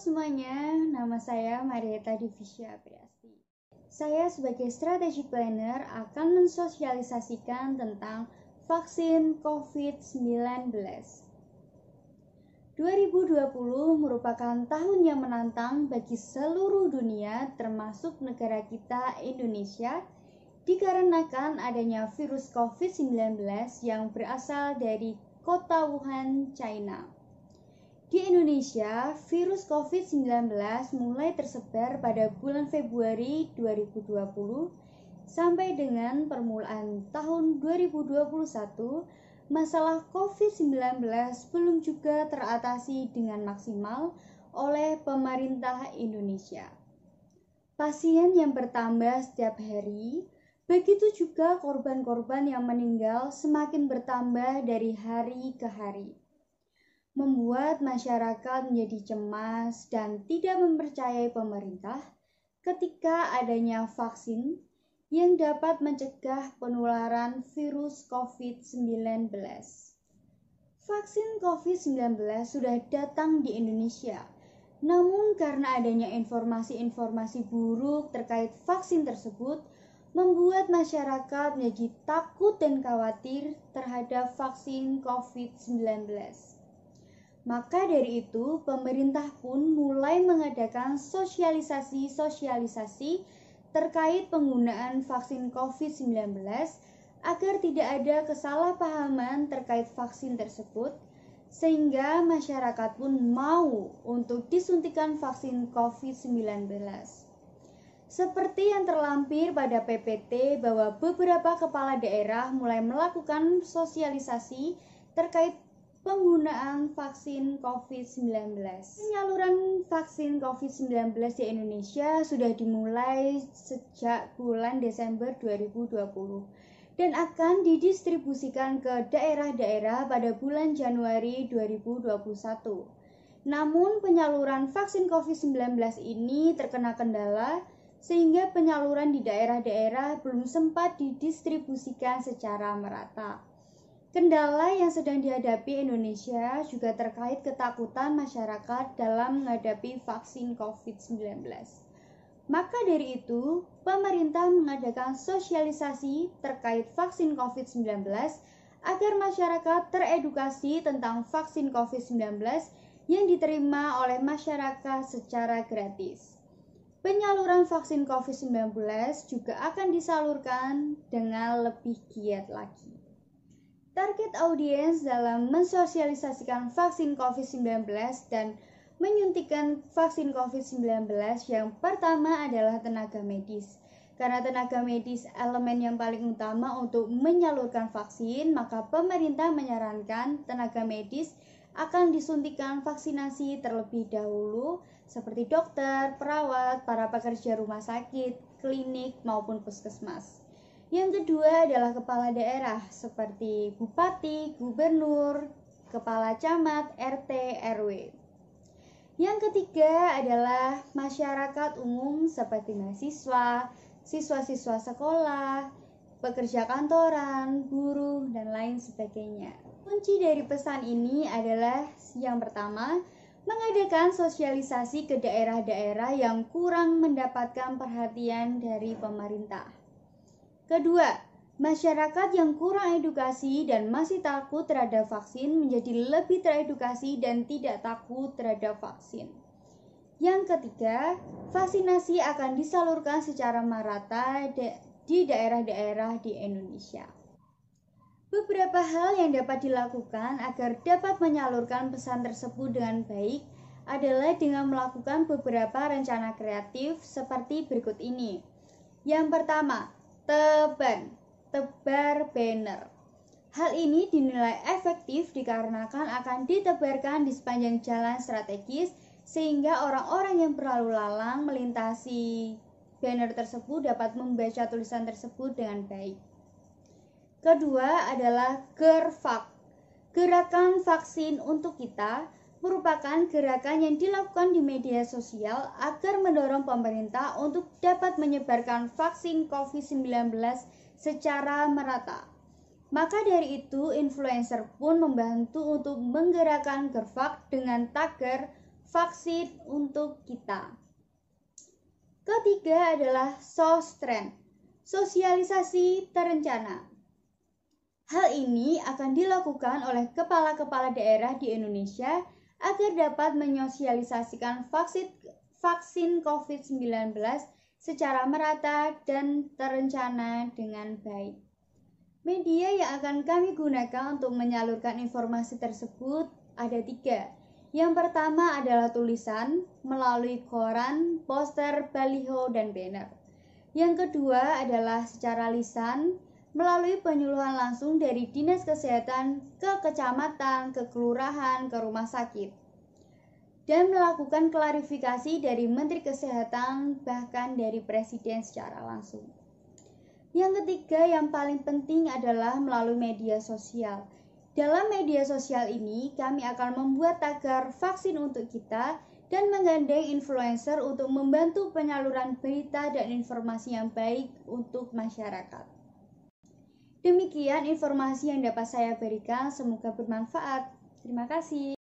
semuanya, nama saya Marieta Divisya Priasti. Saya sebagai strategic planner akan mensosialisasikan tentang vaksin COVID-19. 2020 merupakan tahun yang menantang bagi seluruh dunia termasuk negara kita Indonesia dikarenakan adanya virus COVID-19 yang berasal dari kota Wuhan, China. Di Indonesia, virus COVID-19 mulai tersebar pada bulan Februari 2020 sampai dengan permulaan tahun 2021, masalah COVID-19 belum juga teratasi dengan maksimal oleh pemerintah Indonesia. Pasien yang bertambah setiap hari, begitu juga korban-korban yang meninggal semakin bertambah dari hari ke hari, membuat masyarakat menjadi cemas dan tidak mempercayai pemerintah ketika adanya vaksin yang dapat mencegah penularan virus COVID-19. Vaksin COVID-19 sudah datang di Indonesia, namun karena adanya informasi-informasi buruk terkait vaksin tersebut, membuat masyarakat menjadi takut dan khawatir terhadap vaksin COVID-19. Maka dari itu, pemerintah pun mulai mengadakan sosialisasi terkait penggunaan vaksin COVID-19 agar tidak ada kesalahpahaman terkait vaksin tersebut, sehingga masyarakat pun mau untuk disuntikan vaksin COVID-19. Seperti yang terlampir pada PPT bahwa beberapa kepala daerah mulai melakukan sosialisasi terkait penggunaan vaksin COVID-19. Penyaluran vaksin COVID-19 di Indonesia sudah dimulai sejak bulan Desember 2020 dan akan didistribusikan ke daerah-daerah pada bulan Januari 2021. Namun penyaluran vaksin COVID-19 ini terkena kendala sehingga penyaluran di daerah-daerah belum sempat didistribusikan secara merata. Kendala yang sedang dihadapi Indonesia juga terkait ketakutan masyarakat dalam menghadapi vaksin COVID-19. Maka dari itu, pemerintah mengadakan sosialisasi terkait vaksin COVID-19 agar masyarakat teredukasi tentang vaksin COVID-19 yang diterima oleh masyarakat secara gratis. Penyaluran vaksin COVID-19 juga akan disalurkan dengan lebih giat lagi. Target audiens dalam mensosialisasikan vaksin COVID-19 dan menyuntikkan vaksin COVID-19 yang pertama adalah tenaga medis. Karena tenaga medis elemen yang paling utama untuk menyalurkan vaksin, maka pemerintah menyarankan tenaga medis akan disuntikan vaksinasi terlebih dahulu seperti dokter, perawat, para pekerja rumah sakit, klinik maupun puskesmas. Yang kedua adalah kepala daerah seperti bupati, gubernur, kepala camat, RT, RW. Yang ketiga adalah masyarakat umum seperti mahasiswa, siswa-siswa sekolah, pekerja kantoran, buruh, dan lain sebagainya. Kunci dari pesan ini adalah yang pertama, mengadakan sosialisasi ke daerah-daerah yang kurang mendapatkan perhatian dari pemerintah. Kedua, masyarakat yang kurang edukasi dan masih takut terhadap vaksin menjadi lebih teredukasi dan tidak takut terhadap vaksin. Yang ketiga, vaksinasi akan disalurkan secara merata di daerah-daerah di Indonesia. Beberapa hal yang dapat dilakukan agar dapat menyalurkan pesan tersebut dengan baik adalah dengan melakukan beberapa rencana kreatif seperti berikut ini. Yang pertama, tebar banner. Hal ini dinilai efektif dikarenakan akan ditebarkan di sepanjang jalan strategis sehingga orang-orang yang berlalu lalang melintasi banner tersebut dapat membaca tulisan tersebut dengan baik. Kedua adalah GERVAK. Gerakan vaksin untuk kita merupakan gerakan yang dilakukan di media sosial agar mendorong pemerintah untuk dapat menyebarkan vaksin COVID-19 secara merata. Maka dari itu, influencer pun membantu untuk menggerakkan GERVAK dengan tagar vaksin untuk kita. Ketiga adalah SOSTREN, sosialisasi terencana. Hal ini akan dilakukan oleh kepala-kepala daerah di Indonesia agar dapat menyosialisasikan vaksin COVID-19 secara merata dan terencana dengan baik. Media yang akan kami gunakan untuk menyalurkan informasi tersebut ada 3. Yang pertama adalah tulisan melalui koran, poster, baliho, dan banner. Yang kedua adalah secara lisan melalui penyuluhan langsung dari Dinas Kesehatan ke kecamatan, ke kelurahan, ke rumah sakit. Dan melakukan klarifikasi dari Menteri Kesehatan bahkan dari Presiden secara langsung. Yang ketiga yang paling penting adalah melalui media sosial. Dalam media sosial ini, kami akan membuat tagar vaksin untuk kita dan menggandeng influencer untuk membantu penyaluran berita dan informasi yang baik untuk masyarakat. Demikian informasi yang dapat saya berikan, semoga bermanfaat. Terima kasih.